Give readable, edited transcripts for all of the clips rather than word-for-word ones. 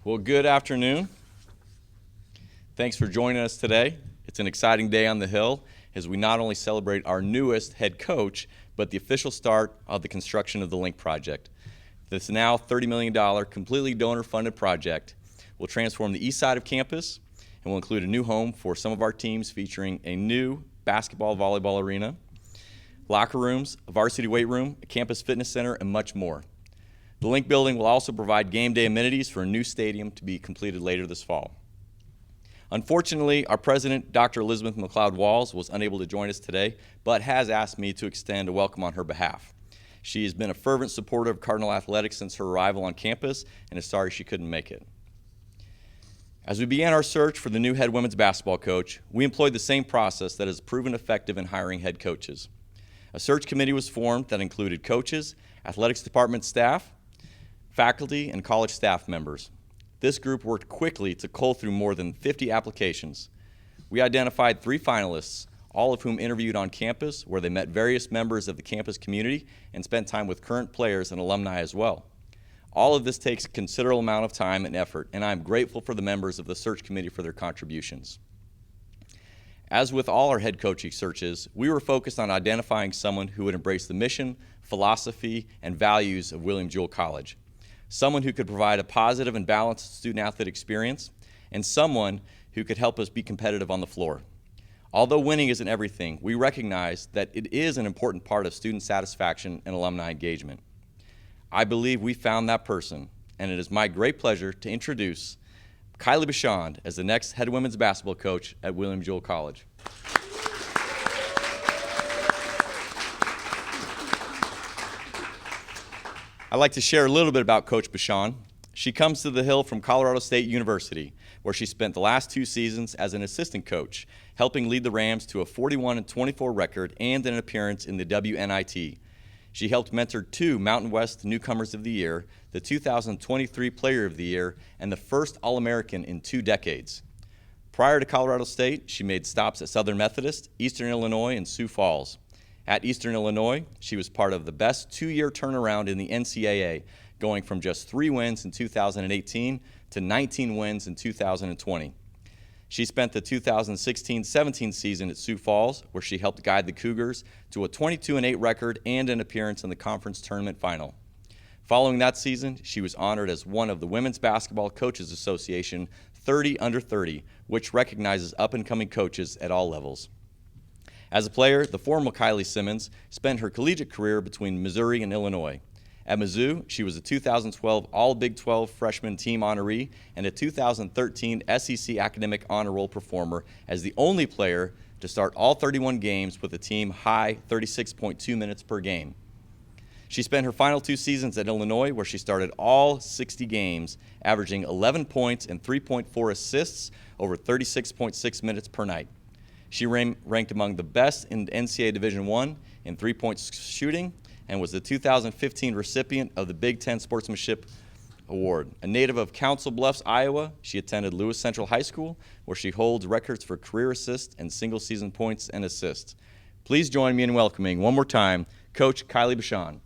Well, good afternoon. Thanks for joining us today. It's an exciting day on the Hill as we not only celebrate our newest head coach, but the official start of the construction of the Link project. This now $30 million completely donor-funded project will transform the east side of campus and will include a new home for some of our teams featuring a new basketball, volleyball arena, locker rooms, a varsity weight room, a campus fitness center, and much more. The Link building will also provide game day amenities for a new stadium to be completed later this fall. Unfortunately, our president, Dr. Elizabeth McLeod-Walls, was unable to join us today, but has asked me to extend a welcome on her behalf. She has been a fervent supporter of Cardinal Athletics since her arrival on campus and is sorry she couldn't make it. As we began our search for the new head women's basketball coach, we employed the same process that has proven effective in hiring head coaches. A search committee was formed that included coaches, athletics department staff, faculty, and college staff members. This group worked quickly to cull through more than 50 applications. We identified 3 finalists, all of whom interviewed on campus, where they met various members of the campus community and spent time with current players and alumni as well. All of this takes a considerable amount of time and effort, and I'm grateful for the members of the search committee for their contributions. As with all our head coaching searches, we were focused on identifying someone who would embrace the mission, philosophy, and values of William Jewell College. Someone who could provide a positive and balanced student-athlete experience, and someone who could help us be competitive on the floor. Although winning isn't everything, we recognize that it is an important part of student satisfaction and alumni engagement. I believe we found that person, and it is my great pleasure to introduce Kyley Bachand as the next head women's basketball coach at William Jewell College. I'd like to share a little bit about Coach Bachand. She comes to the Hill from Colorado State University, where she spent the last 2 seasons as an assistant coach, helping lead the Rams to a 41-24 record and an appearance in the WNIT. She helped mentor 2 Mountain West Newcomers of the Year, the 2023 Player of the Year, and the first All-American in 2 decades. Prior to Colorado State, she made stops at Southern Methodist, Eastern Illinois, and Sioux Falls. At Eastern Illinois, she was part of the best 2-year turnaround in the NCAA, going from just 3 wins in 2018 to 19 wins in 2020. She spent the 2016-17 season at Sioux Falls, where she helped guide the Cougars to a 22-8 record and an appearance in the conference tournament final. Following that season, she was honored as one of the Women's Basketball Coaches Association 30 Under 30, which recognizes up-and-coming coaches at all levels. As a player, the former Kylie Simmons spent her collegiate career between Missouri and Illinois. At Mizzou, she was a 2012 All-Big 12 freshman team honoree and a 2013 SEC Academic Honor Roll performer as the only player to start all 31 games with a team high 36.2 minutes per game. She spent her final 2 seasons at Illinois, where she started all 60 games, averaging 11 points and 3.4 assists over 36.6 minutes per night. She ranked among the best in NCAA Division I in 3-point shooting and was the 2015 recipient of the Big Ten Sportsmanship Award. A native of Council Bluffs, Iowa, she attended Lewis Central High School, where she holds records for career assists and single-season points and assists. Please join me in welcoming, one more time, Coach Kyley Bachand.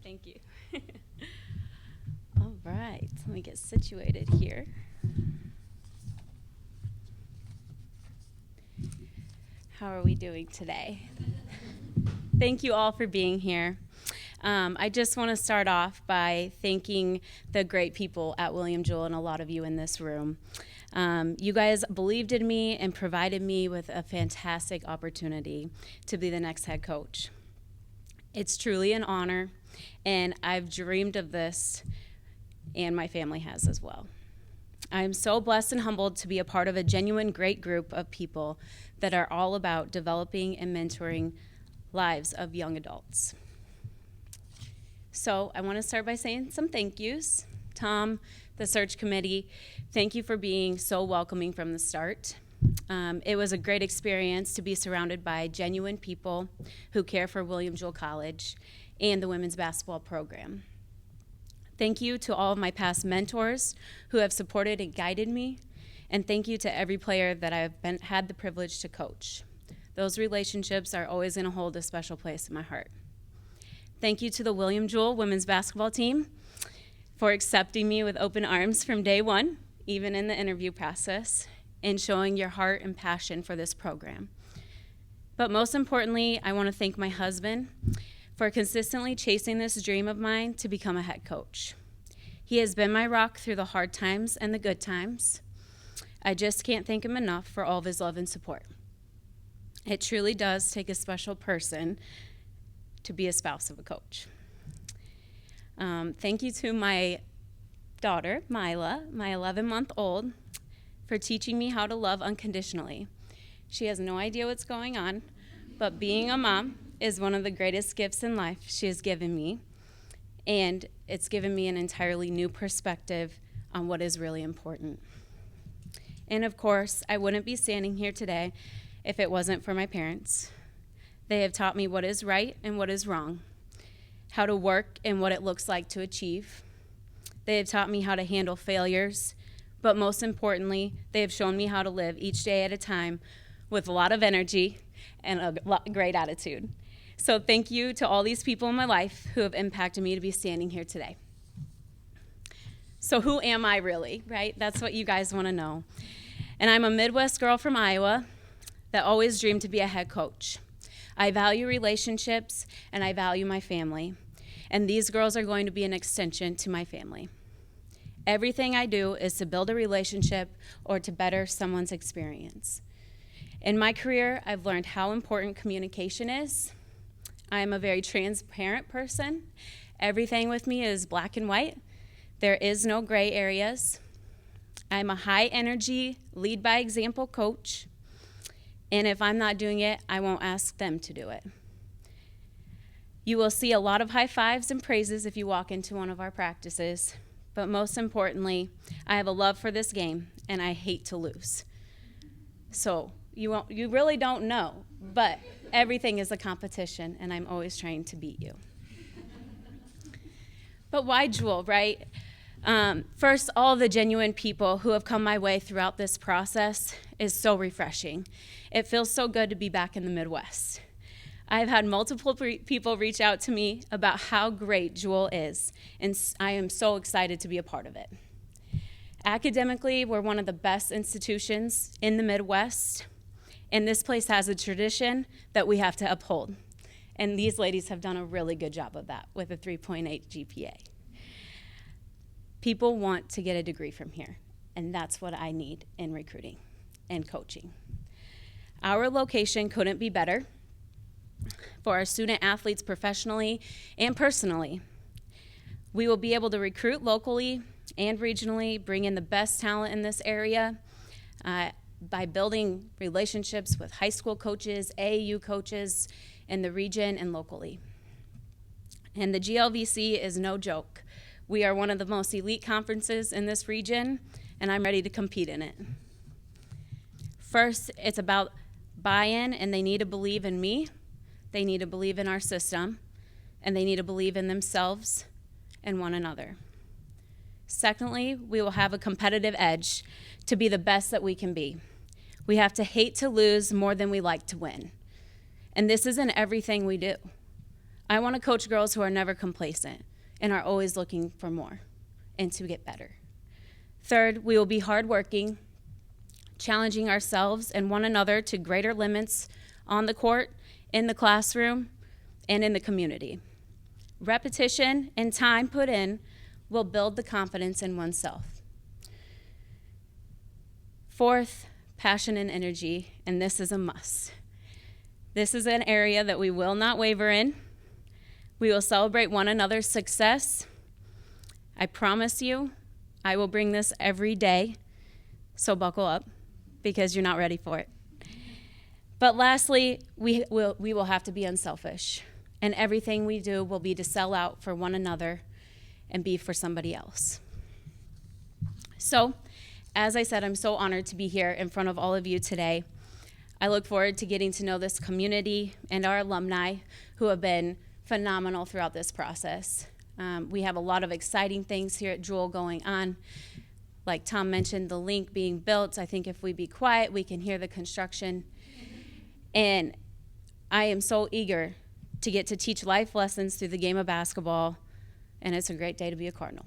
Thank you. All right, let me get situated here. How are we doing today? Thank you all for being here. I just want to start off by thanking the great people at William Jewell and a lot of you in this room. You guys believed in me and provided me with a fantastic opportunity to be the next head coach. It's truly an honor, and I've dreamed of this, and my family has as well. I am so blessed and humbled to be a part of a genuine great group of people that are all about developing and mentoring lives of young adults. So I want to start by saying some thank yous. Tom, the search committee, thank you for being so welcoming from the start. It was a great experience to be surrounded by genuine people who care for William Jewell College and the women's basketball program. Thank you to all of my past mentors who have supported and guided me, and thank you to every player that I've had the privilege to coach. Those relationships are always going to hold a special place in my heart. Thank you to the William Jewell women's basketball team for accepting me with open arms from day one, even in the interview process, and showing your heart and passion for this program. But most importantly, I want to thank my husband for consistently chasing this dream of mine to become a head coach. He has been my rock through the hard times and the good times. I just can't thank him enough for all of his love and support. It truly does take a special person to be a spouse of a coach. Thank you to my daughter, Mila, my 11-month-old, for teaching me how to love unconditionally. She has no idea what's going on, but being a mom is one of the greatest gifts in life she has given me, and it's given me an entirely new perspective on what is really important. And of course, I wouldn't be standing here today if it wasn't for my parents. They have taught me what is right and what is wrong, how to work and what it looks like to achieve. They have taught me how to handle failures, but most importantly, they have shown me how to live each day at a time with a lot of energy and a great attitude. So thank you to all these people in my life who have impacted me to be standing here today. So who am I really, right? That's what you guys want to know. And I'm a Midwest girl from Iowa that always dreamed to be a head coach. I value relationships and I value my family. And these girls are going to be an extension to my family. Everything I do is to build a relationship or to better someone's experience. In my career, I've learned how important communication is. I am a very transparent person. Everything with me is black and white. There is no gray areas. I'm a high energy, lead by example coach. And if I'm not doing it, I won't ask them to do it. You will see a lot of high fives and praises if you walk into one of our practices. But most importantly, I have a love for this game, and I hate to lose. So you really don't know, but everything is a competition, and I'm always trying to beat you. But why Jewell, right? First, all the genuine people who have come my way throughout this process is so refreshing. It feels so good to be back in the Midwest. I've had multiple people reach out to me about how great Jewell is, and I am so excited to be a part of it. Academically, we're one of the best institutions in the Midwest, and this place has a tradition that we have to uphold. And these ladies have done a really good job of that with a 3.8 GPA. People want to get a degree from here, and that's what I need in recruiting and coaching. Our location couldn't be better for our student athletes professionally and personally. We will be able to recruit locally and regionally, bring in the best talent in this area by building relationships with high school coaches, AAU coaches in the region and locally. And the GLVC is no joke. We are one of the most elite conferences in this region, and I'm ready to compete in it. First, it's about buy-in, and they need to believe in me. They need to believe in our system, and they need to believe in themselves and one another. Secondly, we will have a competitive edge to be the best that we can be. We have to hate to lose more than we like to win. And this is in everything we do. I want to coach girls who are never complacent and are always looking for more and to get better. Third, we will be hardworking, challenging ourselves and one another to greater limits on the court, in the classroom, and in the community. Repetition and time put in will build the confidence in oneself. Fourth, passion and energy, and this is a must. This is an area that we will not waver in. We will celebrate one another's success. I promise you, I will bring this every day, so buckle up because you're not ready for it. But lastly, we will have to be unselfish, and everything we do will be to sell out for one another and be for somebody else. So, as I said, I'm so honored to be here in front of all of you today. I look forward to getting to know this community and our alumni who have been phenomenal throughout this process. We have a lot of exciting things here at Jewell going on. Like Tom mentioned, the link being built. I think if we be quiet, we can hear the construction. And I am so eager to get to teach life lessons through the game of basketball, and it's a great day to be a Cardinal.